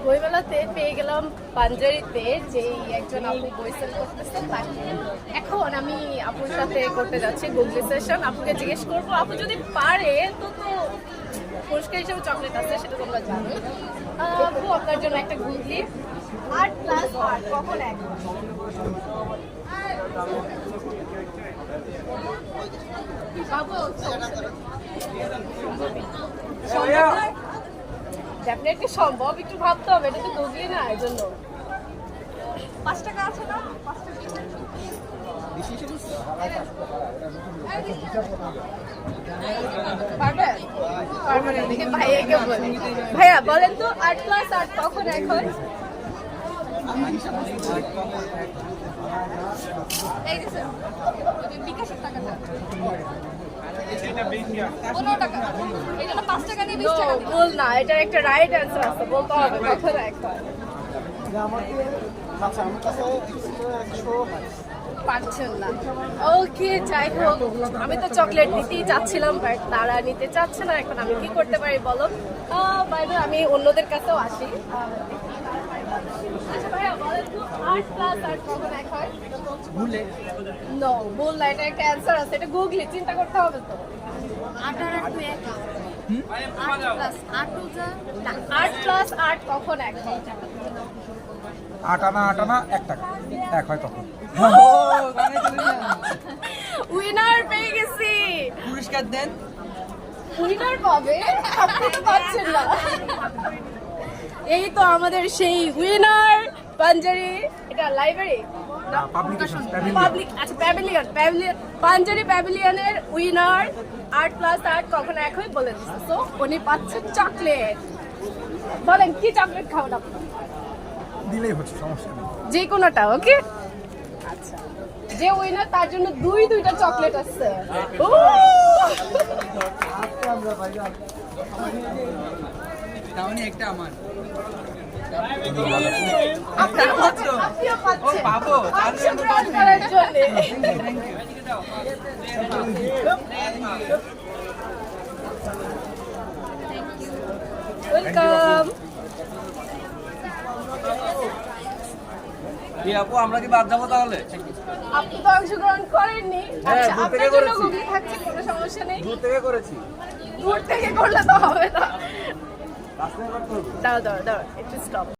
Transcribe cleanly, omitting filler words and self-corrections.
বইমেলাতে পেয়ে গেলাম পাঞ্জারিতে যে একজন আপু বই সেল করতেছে তাকে। এখন আমি আপুর সাথে করতে যাচ্ছি গুগলি সেশন। আপুকে জিজ্ঞেস করবো আপু যদি পারে তো পুরস্কার হিসেবে চকলেট আছে, সেটা তোমরা জানো। আপু আপনার জন্য একটা গুগলি। 8+8 কখন এক? বাবু ডেফিনেটলি সম্ভব, একটু ভাবতে হবে, এটা তো গুগলি না, এই জন্য 5 টাকা আছে না? 5 টাকা পারবেন? পারবেন না দেখে ভাইয়াকে বলি। ভাইয়া বলেন তো 8+8 কখন এখন? এই যে স্যার বিকাশের টাকাটা 15 টাকা, এই জন্য 5 টাকা দিয়ে 20 টাকা বল না, এটার একটা রাইট অ্যান্সার আছে, বলতে হবে কখন এখন। পারছেন না, ওকে যাই হোক, আমি তো চকলেট নিতেই চাচ্ছিলাম বাট তারা নিতে চাচ্ছে না। এখন আমি কি করতে পারি বলো? বাইরে আমি অন্যদের কাছেও আসি। আচ্ছা ভাইয়া বলেন তো 8+8 কখন এক হয়? নো, বল না, এটা একটা অ্যান্সার আছে, এটা গুগলি, চিন্তা করতে হবে তো। 8+8 কখন এক হয়? 8 আনা 1 টাকা এক হয় তখন। উইনার পেয়ে গেছি। পুরস্কার দেন। উইনার পাবে, আপনি তো পাচ্ছেন না। এই তো আমাদের সেই উইনার পাঞ্জারি। এটা লাইব্রেরি পাবলিক, আচ্ছা প্যাভিলিয়ন, পাঞ্জারি প্যাভিলিয়নের উইনার 8+8 কখন এক হয় বলে দিচ্ছে। তো উনি পাচ্ছেন চকলেট। বলেন কি চকলেট খাবেন আপনি? দিলেই হচ্ছে, সমস্যা নেই, যে কোনোটা। ওকে আচ্ছা, যে উইনার তার জন্য দুইটা চকলেট আছে। ও একটা আমার আপনিও পাচ্ছেন, আপনিও পাচ্ছেন অংশগ্রহণ করার জন্য। ওয়েলকাম। আপু আমরা কি বাদ যাবো তাহলে? আপনি তো অংশগ্রহণ করেননি। আচ্ছা আপনার জন্য গুগলি থাকছে, কোনো সমস্যা নেই। দূর থেকে করেছি। দূর থেকে করলে তো হবে না। দাও একটু স্টপ।